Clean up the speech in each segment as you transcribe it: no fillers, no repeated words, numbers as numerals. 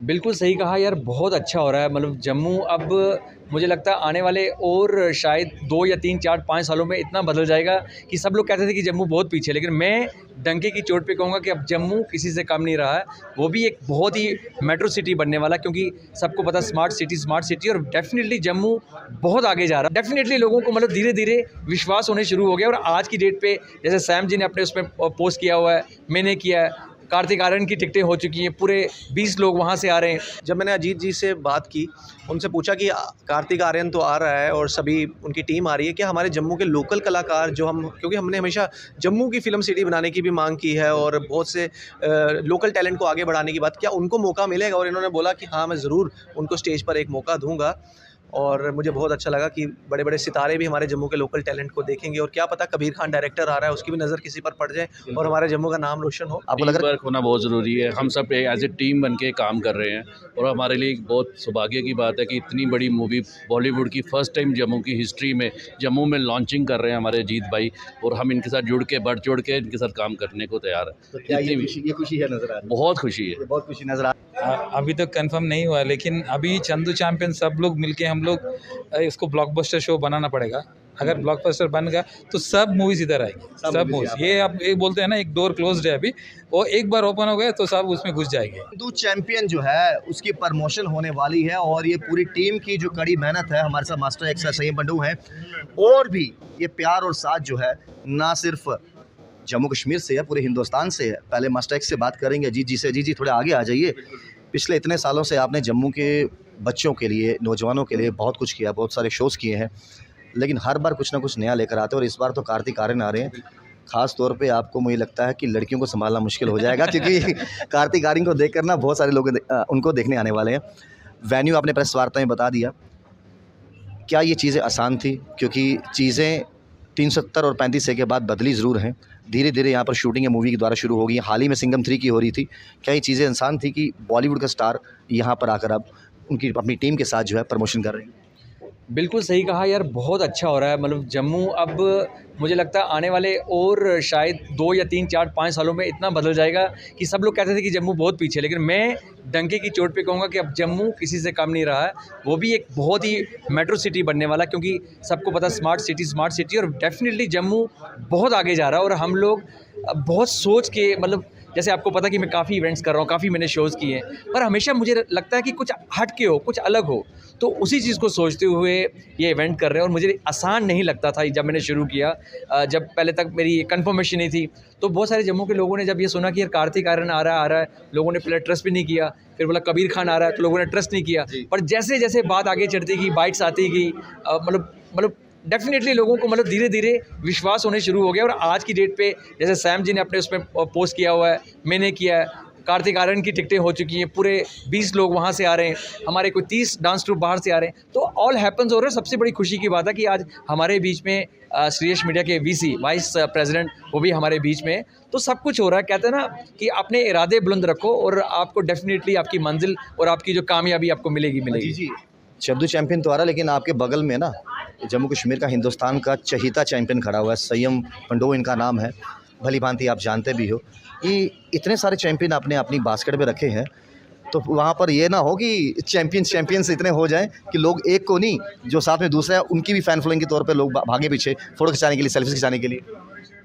बिल्कुल सही कहा यार, बहुत अच्छा हो रहा है। मतलब जम्मू अब मुझे लगता है आने वाले और शायद 2 या 3, 4, 5 सालों में इतना बदल जाएगा कि सब लोग कहते थे कि जम्मू बहुत पीछे है, लेकिन मैं डंके की चोट पे कहूँगा कि अब जम्मू किसी से कम नहीं रहा है। वो भी एक बहुत ही मेट्रो सिटी बनने वाला है, क्योंकि सबको पता है स्मार्ट सिटी और डेफ़िनिटली जम्मू बहुत आगे जा रहा है। डेफ़िनिटली लोगों को मतलब धीरे-धीरे विश्वास होने शुरू हो गया और आज की डेट पे जैसे सैम जी ने अपने उसमें पोस्ट किया हुआ है, मैंने किया है, कार्तिक आर्यन की टिकटें हो चुकी हैं, पूरे 20 लोग वहाँ से आ रहे हैं। जब मैंने अजीत जी से बात की, उनसे पूछा कि कार्तिक आर्यन तो आ रहा है और सभी उनकी टीम आ रही है, क्या हमारे जम्मू के लोकल कलाकार जो हम, क्योंकि हमने हमेशा जम्मू की फ़िल्म सिटी बनाने की भी मांग की है और बहुत से लोकल टैलेंट को आगे बढ़ाने की बात, क्या उनको मौका मिलेगा? और इन्होंने बोला कि हाँ, मैं ज़रूर उनको स्टेज पर एक मौका दूँगा। और मुझे बहुत अच्छा लगा कि बड़े-बड़े सितारे भी हमारे जम्मू के लोकल टैलेंट को देखेंगे और क्या पता कबीर खान डायरेक्टर आ रहा है, उसकी भी नज़र किसी पर पड़ जाए और हमारे जम्मू का नाम रोशन हो। आपको लग टीम रहा है? वर्क होना बहुत ज़रूरी है। हम सब एज ए टीम बन के काम कर रहे हैं और हमारे लिए एक बहुत सौभाग्य की बात है कि इतनी बड़ी मूवी बॉलीवुड की फ़र्स्ट टाइम जम्मू की हिस्ट्री में जम्मू में लॉन्चिंग कर रहे हैं हमारे अजीत भाई, और हम इनके साथ जुड़ के बढ़ चढ़ के इनके साथ काम करने को तैयार हैं। तो क्या इतनी ये खुशी है नज़र आ रही है? बहुत खुशी है। बहुत खुशी नज़र आ अभी तक कंफर्म नहीं हुआ, लेकिन अभी चंदू चैंपियन सब लोग मिलके हम लोग इसको ब्लॉकबस्टर शो बनाना पड़ेगा। अगर ब्लॉकबस्टर बन गया तो सब मूवीज इधर आएगी, सब मूवीज। ये आप एक बोलते हैं ना, एक डोर क्लोज्ड है अभी, वो एक बार ओपन हो गया तो सब उसमें घुस जाएंगे। चंदू चैंपियन जो है उसकी प्रमोशन होने वाली है और ये पूरी टीम की जो कड़ी मेहनत है, हमारे साथ मास्टर एक्स सईम बंडू हैं, और भी ये प्यार और साथ जो है ना सिर्फ जम्मू कश्मीर से है, पूरे हिंदुस्तान से है। पहले मास्टर एक्स से बात करेंगे, अजीत जी से। अजीत जी थोड़े आगे आ जाइए। पिछले इतने सालों से आपने जम्मू के बच्चों के लिए, नौजवानों के लिए बहुत कुछ किया, बहुत सारे शोज़ किए हैं, लेकिन हर बार कुछ ना कुछ नया लेकर आते हैं और इस बार तो कार्तिक आर्यन आ रहे हैं। ख़ास तौर पे आपको मुझे लगता है कि लड़कियों को संभालना मुश्किल हो जाएगा क्योंकि कार्तिक आर्यन को देखकर ना बहुत सारे लोग उनको देखने आने वाले हैं। वेन्यू आपने प्रेस वार्ता में बता दिया। क्या ये चीज़ें आसान थी? क्योंकि चीज़ें 370 और 35 के बाद बदली ज़रूर हैं। धीरे-धीरे यहाँ पर शूटिंग मूवी के द्वारा शुरू होगी। हाल ही में सिंघम 3 की हो रही थी। क्या ये चीज़ें आसान थी कि बॉलीवुड का स्टार यहाँ पर आकर अब उनकी अपनी टीम के साथ जो है प्रमोशन कर रहे हैं? बिल्कुल सही कहा यार, बहुत अच्छा हो रहा है। मतलब जम्मू अब मुझे लगता है आने वाले और शायद 2 या 3, 4, 5 सालों में इतना बदल जाएगा कि सब लोग कहते थे कि जम्मू बहुत पीछे है, लेकिन मैं डंके की चोट पे कहूँगा कि अब जम्मू किसी से कम नहीं रहा है। वो भी एक बहुत ही मेट्रो सिटी बनने वाला है, क्योंकि सबको पता है स्मार्ट सिटी और डेफ़िनिटली जम्मू बहुत आगे जा रहा है। और हम लोग बहुत सोच के, मतलब जैसे आपको पता है कि मैं काफ़ी इवेंट्स कर रहा हूँ, काफ़ी मैंने शोज़ किए हैं, पर हमेशा मुझे लगता है कि कुछ हट के हो, कुछ अलग हो, तो उसी चीज़ को सोचते हुए ये इवेंट कर रहे हैं। और मुझे आसान नहीं लगता था जब मैंने शुरू किया, जब पहले तक मेरी कंफर्मेशन नहीं थी, तो बहुत सारे जम्मू के लोगों ने जब ये सुना कि यार कार्तिक आर्यन आ रहा है, लोगों ने पहले ट्रस्ट भी नहीं किया, फिर बोला कबीर खान आ रहा है तो लोगों ने ट्रस्ट नहीं किया। पर जैसे जैसे बात आगे चढ़ती गई, बाइट्स आती गई, मतलब डेफ़िनेटली लोगों को मतलब धीरे-धीरे विश्वास होने शुरू हो गया। और आज की डेट पे जैसे सैम जी ने अपने उसमें पोस्ट किया हुआ है, मैंने किया है, कार्तिक आर्यन की टिकटें हो चुकी हैं, पूरे 20 लोग वहाँ से आ रहे हैं, हमारे कोई 30 डांस ट्रूप बाहर से आ रहे हैं, तो ऑल हैपन्स हो रहा है। सबसे बड़ी खुशी की बात है कि आज हमारे बीच में श्रेयस मीडिया के वीसी वाइस प्रेसिडेंट वो भी हमारे बीच में है। तो सब कुछ हो रहा है। कहते हैं ना कि अपने इरादे बुलंद रखो और आपको डेफ़िनेटली आपकी मंजिल और आपकी जो कामयाबी आपको मिलेगी। जी। चंदू चैंपियन तो आ रहा है, लेकिन आपके बगल में ना जम्मू कश्मीर का, हिंदुस्तान का चहीता चैंपियन खड़ा हुआ है। सईम बंडो इनका नाम है, भली भांति आप जानते भी हो। ये इतने सारे चैंपियन आपने अपनी बास्केट में रखे हैं, तो वहाँ पर ये ना हो कि चैंपियंस इतने हो जाएं कि लोग एक को नहीं, जो साथ में दूसरा है उनकी भी फैन फॉलोइंग के तौर पे लोग भागे पीछे फ़ोटो खिंचाने के लिए, सेल्फी खिंचाने के लिए।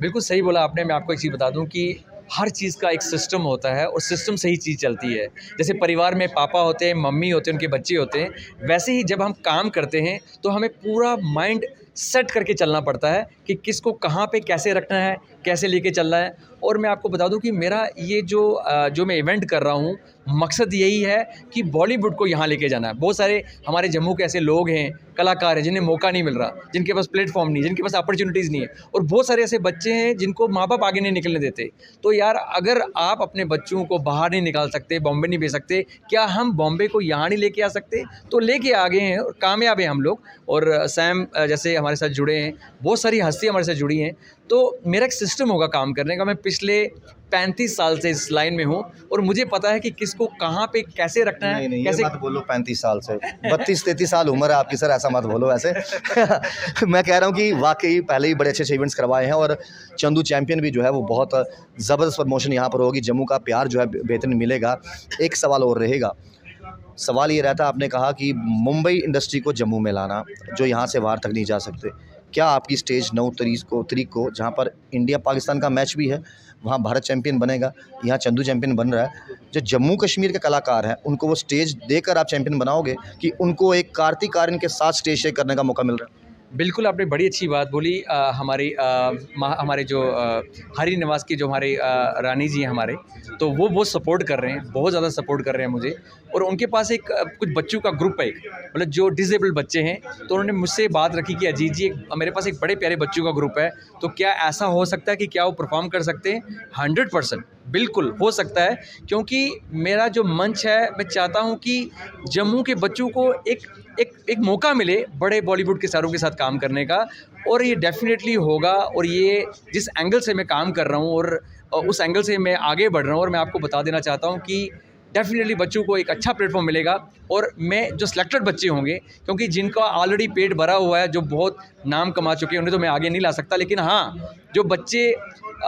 बिल्कुल सही बोला आपने। मैं आपको एक चीज़ बता दूं कि हर चीज़ का एक सिस्टम होता है और सिस्टम से ही चीज़ चलती है। जैसे परिवार में पापा होते हैं, मम्मी होते हैं, उनके बच्चे होते हैं, वैसे ही जब हम काम करते हैं तो हमें पूरा माइंड सेट करके चलना पड़ता है कि किसको कहाँ पे कैसे रखना है, कैसे लेके चलना है। और मैं आपको बता दूं कि मेरा ये जो मैं इवेंट कर रहा हूँ, मकसद यही है कि बॉलीवुड को यहाँ लेके जाना है। बहुत सारे हमारे जम्मू के ऐसे लोग हैं, कलाकार हैं, जिन्हें मौका नहीं मिल रहा, जिनके पास प्लेटफॉर्म नहीं, जिनके पास अपॉर्चुनिटीज़ नहीं है, और बहुत सारे ऐसे बच्चे हैं जिनको माँ बाप आगे नहीं निकलने देते। तो यार अगर आप अपने बच्चों को बाहर नहीं निकाल सकते, बॉम्बे नहीं भेज सकते, क्या हम बॉम्बे को यहाँ नहीं लेके आ सकते? तो लेके आ गए हैं और कामयाब हैं हम लोग। और सैम जैसे हमारे साथ जुड़े हैं, बहुत सारी हस्तियाँ हमारे साथ जुड़ी हैं। तो मेरा एक सिस्टम होगा काम करने का। मैं पिछले 35 साल से इस लाइन में हूँ और मुझे पता है कि किसको कहाँ पे कैसे रखना है। नहीं, कैसे ये मत बोलो 35 साल से, 32-33 साल उम्र है आपकी सर, ऐसा मत बोलो ऐसे। मैं कह रहा हूँ कि वाकई पहले ही बड़े अच्छे इवेंट्स करवाए हैं और चंदू चैंपियन भी जो है वो बहुत ज़बरदस्त प्रमोशन यहाँ पर होगी। जम्मू का प्यार जो है बेहतरीन मिलेगा। एक सवाल और रहेगा, सवाल ये रहता है, आपने कहा कि मुंबई इंडस्ट्री को जम्मू में लाना, जो यहाँ से बाहर तक नहीं जा सकते, क्या आपकी स्टेज 9 तारीख को जहाँ पर इंडिया पाकिस्तान का मैच भी है, वहाँ भारत चैंपियन बनेगा, यहाँ चंदू चैंपियन बन रहा है, जो जम्मू कश्मीर के कलाकार हैं उनको वो स्टेज देकर आप चैंपियन बनाओगे कि उनको एक कार्तिक आर्यन के साथ स्टेज शेयर करने का मौका मिल रहा है? बिल्कुल, आपने बड़ी अच्छी बात बोली। हमारे जो हरी निवास की जो हमारे रानी जी हैं हमारे, तो वो बहुत सपोर्ट कर रहे हैं, बहुत ज़्यादा सपोर्ट कर रहे हैं मुझे। और उनके पास एक कुछ बच्चों का ग्रुप है, मतलब जो डिसेबल्ड बच्चे हैं, तो उन्होंने मुझसे बात रखी कि अजीत जी मेरे पास एक बड़े प्यारे बच्चों का ग्रुप है, तो क्या ऐसा हो सकता है कि क्या वो परफॉर्म कर सकते हैं? 100% बिल्कुल हो सकता है, क्योंकि मेरा जो मंच है, मैं चाहता हूँ कि जम्मू के बच्चों को एक मौका मिले बड़े बॉलीवुड के स्टारों के साथ काम करने का, और ये डेफिनेटली होगा। और ये जिस एंगल से मैं काम कर रहा हूँ और उस एंगल से मैं आगे बढ़ रहा हूँ, और मैं आपको बता देना चाहता हूँ कि डेफिनेटली बच्चों को एक अच्छा प्लेटफॉर्म मिलेगा। और मैं जो सिलेक्टेड बच्चे होंगे, क्योंकि जिनका ऑलरेडी पेट भरा हुआ है, जो बहुत नाम कमा चुके हैं, उन्हें तो मैं आगे नहीं ला सकता, लेकिन हाँ, जो बच्चे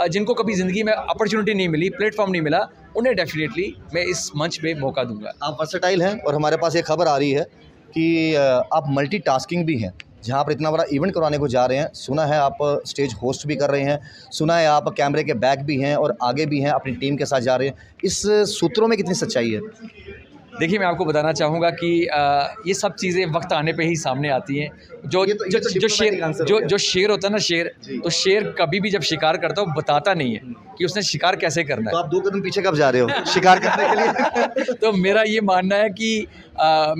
जिनको कभी ज़िंदगी में अपॉर्चुनिटी नहीं मिली, प्लेटफॉर्म नहीं मिला, उन्हें डेफिनेटली मैं इस मंच पे मौका दूंगा। आप वर्सेटाइल हैं, और हमारे पास ये खबर आ रही है कि आप मल्टीटास्किंग भी हैं। जहाँ पर इतना बड़ा इवेंट करवाने को जा रहे हैं, सुना है आप स्टेज होस्ट भी कर रहे हैं, सुना है आप कैमरे के बैक भी हैं और आगे भी हैं, अपनी टीम के साथ जा रहे हैं। इस सूत्रों में कितनी सच्चाई है? देखिए, मैं आपको बताना चाहूँगा कि ये सब चीज़ें वक्त आने पे ही सामने आती हैं। जो शेर होता है ना, शेर, तो शेर कभी भी जब शिकार करता है वो बताता नहीं है कि उसने शिकार कैसे करना तो है। आप 2 कदम पीछे कब जा रहे हो शिकार करने के लिए? तो मेरा ये मानना है कि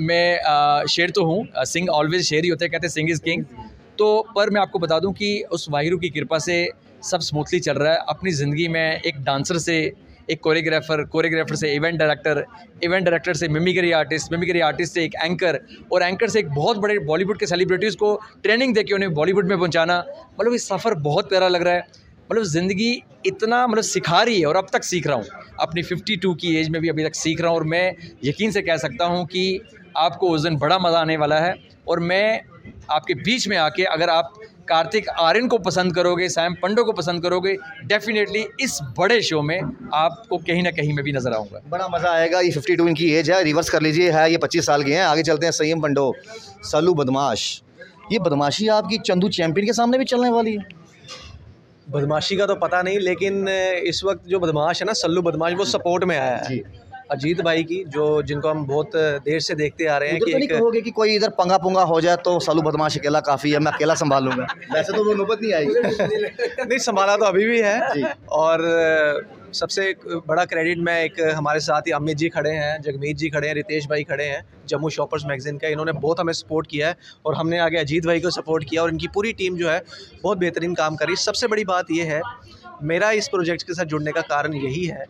मैं शेर तो हूँ, सिंह ऑलवेज शेर ही होते हैं, कहते हैं सिंह इज़ किंग। तो पर मैं आपको बता दूं कि उस वाहिरू की कृपा से सब स्मूथली चल रहा है। अपनी ज़िंदगी में एक डांसर से एक कोरियोग्राफर से इवेंट डायरेक्टर से मिमिक्री आर्टिस्ट से एक एंकर, और एंकर से एक बहुत बड़े बॉलीवुड के सेलिब्रिटीज़ को ट्रेनिंग देके उन्हें बॉलीवुड में पहुंचाना, मतलब ये सफ़र बहुत प्यारा लग रहा है। मतलब ज़िंदगी इतना मतलब सिखा रही है, और अब तक सीख रहा हूँ, अपनी 52 की एज में भी अभी तक सीख रहा हूँ। और मैं यकीन से कह सकता हूँ कि आपको उस दिन बड़ा मज़ा आने वाला है। और मैं आपके बीच में आके, अगर आप कार्तिक आर्यन को पसंद करोगे, सैम पंडो को पसंद करोगे, डेफिनेटली इस बड़े शो में आपको कहीं ना कहीं मैं भी नज़र आऊँगा। बड़ा मज़ा आएगा। ये 52 इनकी एज है, रिवर्स कर लीजिए, है ये 25 साल के हैं। आगे चलते हैं, सैम पंडो, सल्लू बदमाश। ये बदमाशी आपकी चंदू चैंपियन के सामने भी चलने वाली है? बदमाशी का तो पता नहीं, लेकिन इस वक्त जो बदमाश है ना, सल्लू बदमाश, वो सपोर्ट में आया है अजीत भाई की, जिनको हम बहुत देर से देखते आ रहे हैं कि तो नहीं कहोगे कि कोई इधर पंगा पुंगा हो जाए तो सल्लू बदमाश अकेला काफ़ी है, मैं अकेला संभाल लूँगा? वैसे तो वो नौबत नहीं आई। नहीं, संभाला तो अभी भी है। और सबसे बड़ा क्रेडिट मैं एक हमारे साथ ही अमित जी खड़े हैं, जगमीत जी खड़े हैं, रितेश भाई खड़े हैं, जम्मू शॉपर्स मैगज़ीन का, इन्होंने बहुत हमें सपोर्ट किया है, और हमने आगे अजीत भाई को सपोर्ट किया, और इनकी पूरी टीम जो है बहुत बेहतरीन काम करी। सबसे बड़ी बात ये है, मेरा इस प्रोजेक्ट के साथ जुड़ने का कारण यही है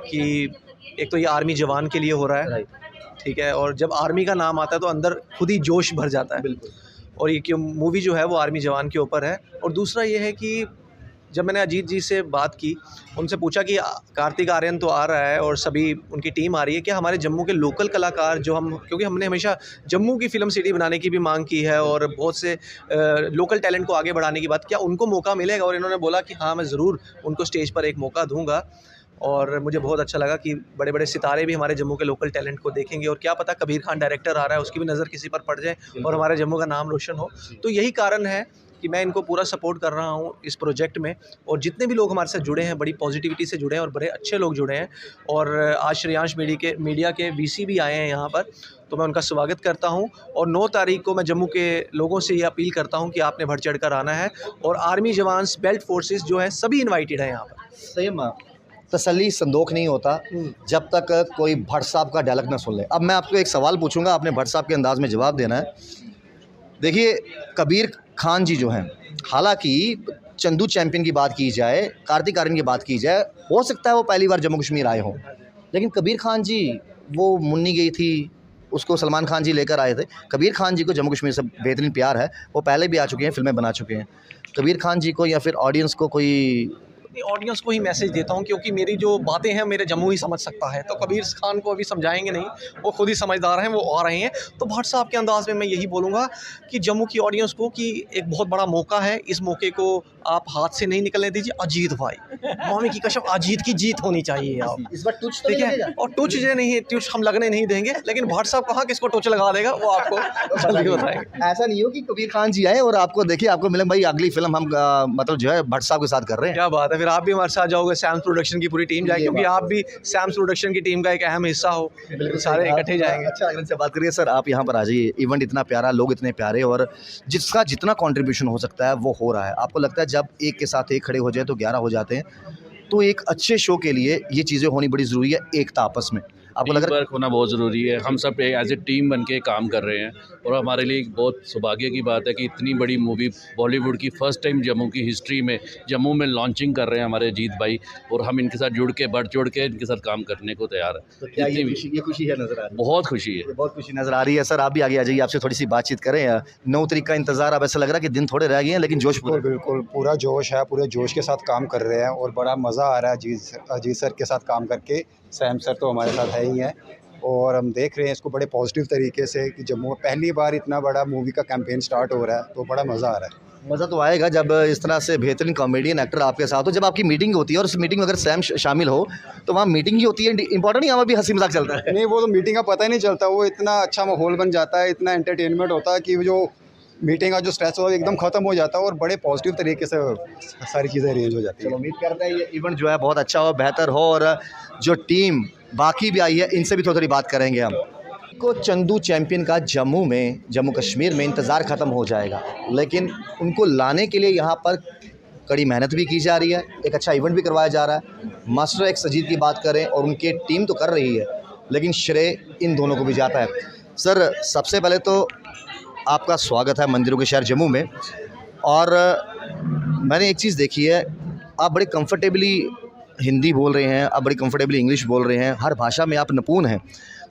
कि एक तो ये आर्मी जवान के लिए हो रहा है, ठीक है, और जब आर्मी का नाम आता है तो अंदर खुद ही जोश भर जाता है। बिल्कुल। और ये क्यों मूवी जो है वो आर्मी जवान के ऊपर है। और दूसरा ये है कि जब मैंने अजीत जी से बात की, उनसे पूछा कि कार्तिक आर्यन तो आ रहा है और सभी उनकी टीम आ रही है, क्या हमारे जम्मू के लोकल कलाकार जो क्योंकि हमने हमेशा जम्मू की फ़िल्म सिटी बनाने की भी मांग की है और बहुत से लोकल टैलेंट को आगे बढ़ाने की बात, क्या उनको मौका मिलेगा? और इन्होंने बोला कि हाँ, मैं ज़रूर उनको स्टेज पर एक मौका दूँगा। और मुझे बहुत अच्छा लगा कि बड़े बड़े सितारे भी हमारे जम्मू के लोकल टैलेंट को देखेंगे, और क्या पता कबीर खान डायरेक्टर आ रहा है, उसकी भी नज़र किसी पर पड़ जाए और हमारे जम्मू का नाम रोशन हो। तो यही कारण है कि मैं इनको पूरा सपोर्ट कर रहा हूँ इस प्रोजेक्ट में। और जितने भी लोग हमारे साथ जुड़े हैं, बड़ी पॉजिटिविटी से जुड़े हैं और बड़े अच्छे लोग जुड़े हैं। और आज श्रेयांश मीडिया के वीसी भी आए हैं यहाँ पर, तो मैं उनका स्वागत करता हूँ। और 9 तारीख को मैं जम्मू के लोगों से ये अपील करता हूँ कि आपने बढ़ चढ़ कर आना है, और आर्मी जवान, बेल्ट फोर्सेस जो हैं, सभी इन्वाइटेड हैं यहाँ पर। सही तसल्ली संदोख नहीं होता जब तक कोई भट्ट साहब का डायलॉग ना सुन ले। अब मैं आपको एक सवाल पूछूंगा, आपने भट्ट साहब के अंदाज में जवाब देना है। देखिए, कबीर खान जी जो हैं, हालांकि चंदू चैंपियन की बात की जाए, कार्तिक आर्यन की बात की जाए, हो सकता है वो पहली बार जम्मू कश्मीर आए हों, लेकिन कबीर खान जी, वो मुन्नी गई थी, उसको सलमान खान जी लेकर आए थे। कबीर खान जी को जम्मू कश्मीर से बेहतरीन प्यार है, वो पहले भी आ चुके हैं, फिल्में बना चुके हैं। कबीर खान जी को या फिर ऑडियंस को कोई ऑडियंस को ही मैसेज देता हूँ, क्योंकि मेरी जो बातें हैं मेरे जम्मू ही समझ सकता है, तो कबीर खान को अभी समझाएंगे नहीं, वो खुद ही समझदार हैं, वो आ रहे हैं। तो भट्ट साहब के अंदाज में मैं यही बोलूँगा कि जम्मू की ऑडियंस को कि एक बहुत बड़ा मौका है, इस मौके को आप हाथ से नहीं निकलने दीजिए अजीत भाई, मम्मी की कसम अजीत की जीत होनी चाहिए आप, इस बार टच तो ठीक नहीं है। लगेगा? और टूच जो नहीं, टूच हम लगने नहीं देंगे, लेकिन भट्ट साहब कहाँ किसको टूच लगा देगा वो आपको जल्दी बताएंगे। ऐसा नहीं हो कि कबीर खान जी आए और आपको देखिए आपको मिले भाई अगली फिल्म हम मतलब जो है भट्ट साहब के साथ कर रहे हैं। क्या बात है, फिर आप भी हमारे साथ जाओगे, सैम्स प्रोडक्शन की पूरी टीम जाएगी, ये क्योंकि बात आप भी सैम्स प्रोडक्शन की टीम का एक अहम हिस्सा हो, सारे इकट्ठे जाएंगे। अच्छा अगर इनसे बात करिए सर, आप यहाँ पर आ जाइए, इवेंट इतना प्यारा, लोग इतने प्यारे और जिसका जितना कंट्रीब्यूशन हो सकता है वो हो रहा है। आपको लगता है जब एक के साथ एक खड़े हो जाए तो 11 हो जाते हैं, तो एक अच्छे शो के लिए ये चीज़ें होनी बड़ी ज़रूरी है, एकता आपस में। आपको लग टीम रहा है वर्क होना बहुत ज़रूरी है। हम सब एज ए टीम बन के काम कर रहे हैं और हमारे लिए एक बहुत सौभाग्य की बात है कि इतनी बड़ी मूवी बॉलीवुड की फ़र्स्ट टाइम जम्मू की हिस्ट्री में जम्मू में लॉन्चिंग कर रहे हैं हमारे अजीत भाई, और हम इनके साथ जुड़ के बढ़ जोड़ के इनके साथ काम करने को तैयार तो है। क्या जितनी भी ये खुशी है नज़र आ रही है? बहुत खुशी है। बहुत खुशी नज़र आ रही है। सर आप भी आगे आ जाइए, आपसे थोड़ी सी बातचीत करें। 9 तारीख का इंतज़ार, अब ऐसा लग रहा है कि दिन थोड़े रह गए हैं लेकिन जोश पूरा। बिल्कुल बिल्कुल पूरा जोश है, पूरे जोश के साथ काम कर रहे हैं और बड़ा मज़ा आ रहा है अजीत सर के साथ काम करके। सैम सर तो हमारे साथ है ही हैं और हम देख रहे हैं इसको बड़े पॉजिटिव तरीके से कि जम्मू में पहली बार इतना बड़ा मूवी का कैंपेन स्टार्ट हो रहा है, तो बड़ा मज़ा आ रहा है। मज़ा तो आएगा जब इस तरह से बेहतरीन कॉमेडियन एक्टर आपके साथ हो। जब आपकी मीटिंग होती है और उस मीटिंग में अगर सैम शामिल हो तो वहाँ मीटिंग ही होती है, इंपॉर्टेंट नहीं, वहाँ भी हंसी मजाक चलता है। नहीं, वो तो मीटिंग का पता ही नहीं चलता, वो इतना अच्छा माहौल बन जाता है, इतना एंटरटेनमेंट होता है कि जो मीटिंग का जो स्ट्रेस हो एकदम ख़त्म हो जाता है और बड़े पॉजिटिव तरीके से सारी चीज़ें अरेंज हो जाती चलो हैं। उम्मीद करते हैं ये इवेंट जो है बहुत अच्छा हो, बेहतर हो, और जो टीम बाकी भी आई है इनसे भी थोड़ी बात करेंगे हम। को चंदू चैंपियन का जम्मू कश्मीर में इंतज़ार ख़त्म हो जाएगा, लेकिन उनको लाने के लिए यहाँ पर कड़ी मेहनत भी की जा रही है, एक अच्छा इवेंट भी करवाया जा रहा है। मास्टर एक्स अजीत की बात करें और उनकी टीम तो कर रही है, लेकिन श्रेय इन दोनों को भी जाता है। सर सबसे पहले तो आपका स्वागत है मंदिरों के शहर जम्मू में, और मैंने एक चीज़ देखी है, आप बड़े कंफर्टेबली हिंदी बोल रहे हैं, आप बड़ी कंफर्टेबली इंग्लिश बोल रहे हैं, हर भाषा में आप निपुण हैं,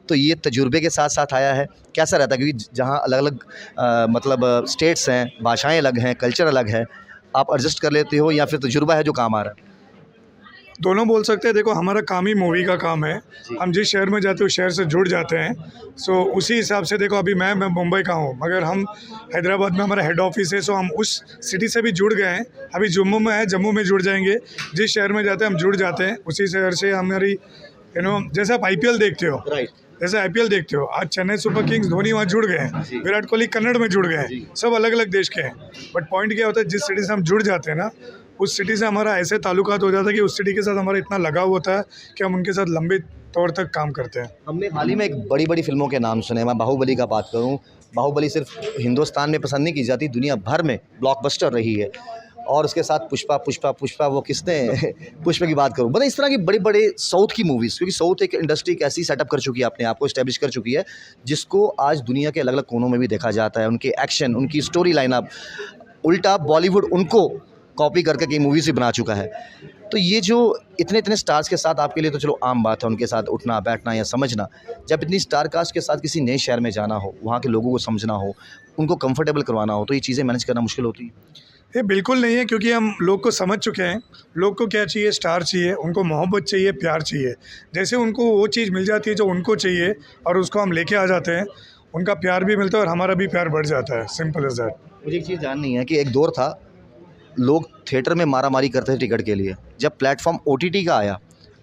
तो ये तजुर्बे के साथ साथ आया है। कैसा रहता है, क्योंकि जहाँ अलग अलग मतलब स्टेट्स हैं, भाषाएं अलग हैं, कल्चर अलग है, आप एडजस्ट कर लेते हो या फिर तजुर्बा है जो काम आ रहा है? दोनों बोल सकते हैं। देखो हमारा काम ही मूवी का काम है, हम जिस शहर में जाते हैं उस शहर से जुड़ जाते हैं। सो उसी हिसाब से देखो अभी मैं मुंबई का हूँ, मगर हम हैदराबाद में हमारा हेड ऑफिस है, सो हम उस सिटी से भी जुड़ गए हैं। अभी जम्मू में है, जम्मू में जुड़ जाएंगे, जिस शहर में जाते हैं हम जुड़ जाते हैं उसी शहर से। हमारी जैसे आप IPL देखते हो, राइट, जैसे IPL देखते हो, आज चेन्नई सुपर किंग्स धोनी वहाँ जुड़ गए हैं, विराट कोहली कन्नड़ में जुड़ गए हैं, सब अलग अलग देश के हैं। बट पॉइंट क्या होता है, जिस सिटी से हम जुड़ जाते हैं ना, उस सिटी से हमारा ऐसे ताल्लुकात हो जाता है कि उस सिटी के साथ हमारा इतना लगाव होता है कि हम उनके साथ लंबे तौर तक काम करते हैं। हमने हाल ही में एक बड़ी बड़ी फिल्मों के नाम सुने। मैं बाहुबली का बात करूं, बाहुबली सिर्फ हिंदुस्तान में पसंद नहीं की जाती, दुनिया भर में ब्लॉकबस्टर रही है। और उसके साथ पुष्पा वो किसने पुष्पा की बात करूं, मतलब इस तरह की बड़े बड़े साउथ की मूवीज़, क्योंकि साउथ एक इंडस्ट्री कैसी सेटअप कर चुकी है, अपने आप को इस्टेब्लिश कर चुकी है, जिसको आज दुनिया के अलग अलग कोनों में भी देखा जाता है। उनके एक्शन, उनकी स्टोरी लाइनअप, उल्टा बॉलीवुड उनको कॉपी करके कई मूवीज़ भी बना चुका है। तो ये जो इतने इतने स्टार्स के साथ, आपके लिए तो चलो आम बात है उनके साथ उठना बैठना या समझना, जब इतनी स्टार कास्ट के साथ किसी नए शहर में जाना हो, वहाँ के लोगों को समझना हो, उनको कंफर्टेबल करवाना हो, तो ये चीज़ें मैनेज करना मुश्किल होती है। ये बिल्कुल नहीं है, क्योंकि हम लोग को समझ चुके हैं, लोग को क्या चाहिए, स्टार चाहिए, उनको मोहब्बत चाहिए, प्यार चाहिए। जैसे उनको वो चीज़ मिल जाती है जो उनको चाहिए और उसको हम लेके आ जाते हैं, उनका प्यार भी मिलता है और हमारा भी प्यार बढ़ जाता है। Simple as that. मुझे एक चीज़ जाननी है कि एक दौर था लोग थिएटर में मारामारी करते थे टिकट के लिए, जब प्लेटफॉर्म OTT का आया,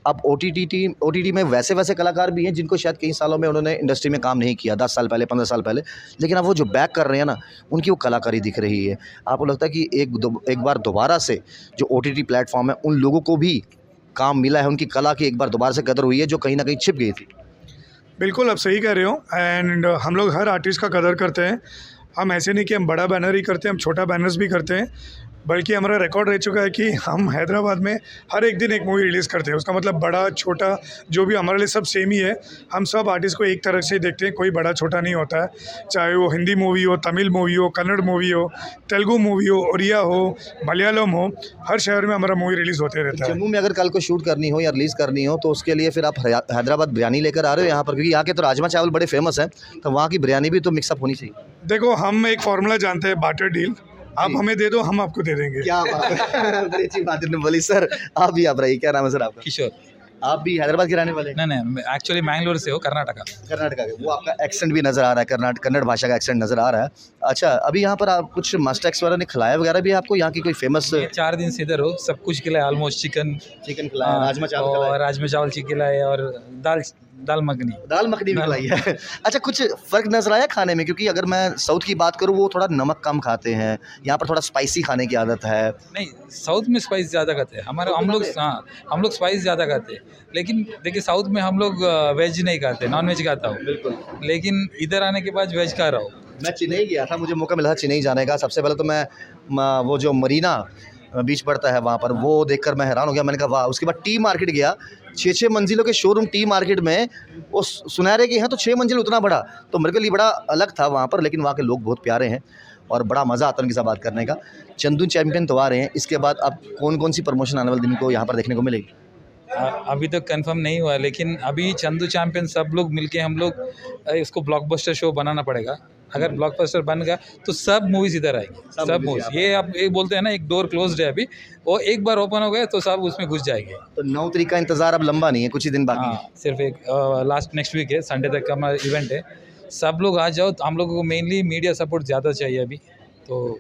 अब OTT में वैसे कलाकार भी हैं जिनको शायद कई सालों में उन्होंने इंडस्ट्री में काम नहीं किया, 10 साल पहले, 15 साल पहले, लेकिन अब वो जो बैक कर रहे हैं ना, उनकी वो कलाकारी दिख रही है। आपको लगता है कि एक बार दोबारा से जो OTT प्लेटफॉर्म है, उन लोगों को भी काम मिला है, उनकी कला की एक बार दोबारा से कदर हुई है जो कहीं ना कहीं छिप गई थी? बिल्कुल आप सही कह रहे हो। एंड हम लोग हर आर्टिस्ट का कदर करते हैं। हम ऐसे नहीं कि हम बड़ा बैनर ही करते हैं, हम छोटा बैनर्स भी करते हैं, बल्कि हमारा रिकॉर्ड रह चुका है कि हम हैदराबाद में हर एक दिन एक मूवी रिलीज़ करते हैं। उसका मतलब बड़ा छोटा जो भी हमारे लिए सब सेम ही है। हम सब आर्टिस्ट को एक तरह से देखते हैं, कोई बड़ा छोटा नहीं होता है, चाहे वो हिंदी मूवी हो, तमिल मूवी हो, कन्नड़ मूवी हो, तेलुगु मूवी हो, उड़िया हो, मलयालम हो, हर शहर में हमारा मूवी रिलीज़ होते रहता है। जम्मू में अगर कल को शूट करनी हो या रिलीज़ करनी हो, तो उसके लिए फिर आप हैदराबाद बिरयानी लेकर आ रहे हो यहाँ पर, क्योंकि यहाँ के तो राजमा चावल बड़े फेमस हैं, तो वहाँ की बिरयानी भी तो मिक्सअप होनी चाहिए। देखो हम एक फार्मूला जानते हैं, बार्टर डील, आप हमें दे दो, हम आपको दे देंगे। क्या बात है, बड़ी अच्छी बात है बोली। सर आप भी आप रहिए, क्या नाम है सर आपका? किशोर। आप भी हैदराबाद के रहने वाले हैं? नहीं नहीं, एक्चुअली मैंगलोर से हो, कर्नाटका। कर्नाटका के, वो आपका एक्सेंट भी नज़र आ रहा है, कन्नड़ भाषा का एक्सेंट नज़र आ रहा है। अच्छा, अभी यहाँ पर आप कुछ मास्टर एक्स वाला ने खिलाया वगैरह भी है आपको? यहाँ की कोई फेमस ये 4 दिन से इधर हो, सब कुछ खिलाया ऑलमोस्ट, चिकन चिकन खिलाया, राजमा चावल और खिलाया, राजमा चावल चिकन खिलाया और दाल मखनी। दाल मखनी भी दाल- खिलाई है। अच्छा, कुछ फ़र्क नज़र आया खाने में? क्योंकि अगर मैं साउथ की बात करूँ, वो थोड़ा नमक कम खाते हैं, यहाँ पर थोड़ा स्पाइसी खाने की आदत है। नहीं, साउथ में स्पाइस ज़्यादा खाते हैं हमारे, हम लोग हाँ, हम लोग स्पाइस ज़्यादा खाते हैं। लेकिन देखिए साउथ में हम लोग वेज नहीं खाते, नॉन वेज खाता हूँ, बिल्कुल। लेकिन इधर आने के बाद वेज खा रहा हूँ। मैं चेन्नई गया था, मुझे मौका मिला था चेन्नई जाने का। सबसे पहले तो मैं वो जो मरीना बीच पड़ता है वहाँ पर, वो देखकर मैं हैरान हो गया। मैंने कहा वाह। उसके बाद टी मार्केट गया, 6-6 मंजिलों के शोरूम टी मार्केट में, वो सुनहरे के हैं तो 6 मंजिल उतना बड़ा, तो मेरे के लिए बड़ा अलग था वहाँ पर। लेकिन वहाँ के लोग बहुत प्यारे हैं और बड़ा मज़ा आता है उनके साथ बात करने का। चंदू चैम्पियन तो आ रहे हैं, इसके बाद अब कौन-कौन सी प्रमोशन आने वाले दिन को यहाँ पर देखने को मिलेगी? अभी तक कंफर्म नहीं हुआ, लेकिन अभी चंदू चैंपियन सब लोग मिलके हम लोग इसको ब्लॉकबस्टर शो बनाना पड़ेगा। अगर ब्लॉकबस्टर बन गया तो सब मूवीज इधर आएगी, सब मूवीज। ये आप एक बोलते हैं ना, एक डोर क्लोज्ड है अभी, वो एक बार ओपन हो गए तो सब उसमें घुस जाएंगे। तो 9 तारीख का इंतज़ार अब लंबा नहीं है, कुछ ही दिन बाकी है। हाँ, सिर्फ एक लास्ट नेक्स्ट वीक है, संडे तक का हमारा इवेंट है। सब लोग आ जाओ। तो हम लोगों को मेनली मीडिया सपोर्ट ज़्यादा चाहिए अभी, तो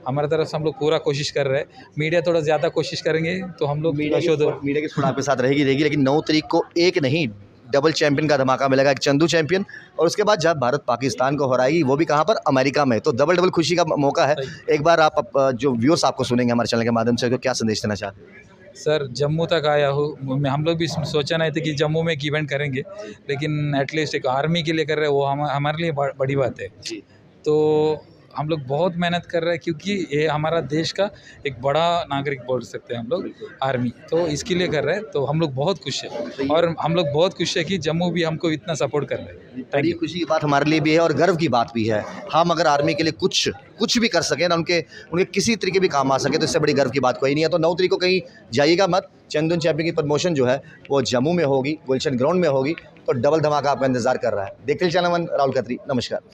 हमारी तरफ से हम लोग पूरा कोशिश कर रहे हैं। मीडिया थोड़ा ज़्यादा कोशिश करेंगे तो हम लोग मीडिया शो मीडिया की थोड़ा आपके साथ रहेगी, लेकिन 9 तारीख को एक नहीं, डबल चैंपियन का धमाका मिलेगा। एक चंदू चैंपियन, और उसके बाद जब भारत पाकिस्तान को हराएगी, वो भी कहाँ पर? अमेरिका में। तो डबल खुशी का मौका है। एक बार आप जो व्यूअर्स आपको सुनेंगे हमारे चैनल के माध्यम से, तो क्या संदेश देना चाहते हैं? सर, जम्मू तक आया हूँ मैं। हम लोग भी सोचा नहीं था कि जम्मू में एक इवेंट करेंगे, लेकिन एटलीस्ट एक आर्मी के लिए कर रहे हैं, वो हमारे लिए बड़ी बात है। जी। तो हम लोग बहुत मेहनत कर रहे हैं, क्योंकि ये हमारा देश का एक बड़ा नागरिक बोल सकते हैं हम लोग, आर्मी। तो इसके लिए कर रहे हैं, तो हम लोग बहुत खुश हैं। और हम लोग बहुत खुश है कि जम्मू भी हमको इतना सपोर्ट कर रहे हैं। बड़ी खुशी की बात हमारे लिए भी है और गर्व की बात भी है। हम अगर आर्मी के लिए कुछ भी कर सकें ना, उनके किसी तरीके भी काम आ सके, तो इससे बड़ी गर्व की बात कोई नहीं है। तो 9 तारीख को कहीं जाइएगा मत। चंदू चैंपियन की प्रमोशन जो है वो जम्मू में होगी, गुलशन ग्राउंड में होगी, तो डबल धमाका आपका इंतजार कर रहा है। देखते चैनल 1, राहुल खत्री, नमस्कार।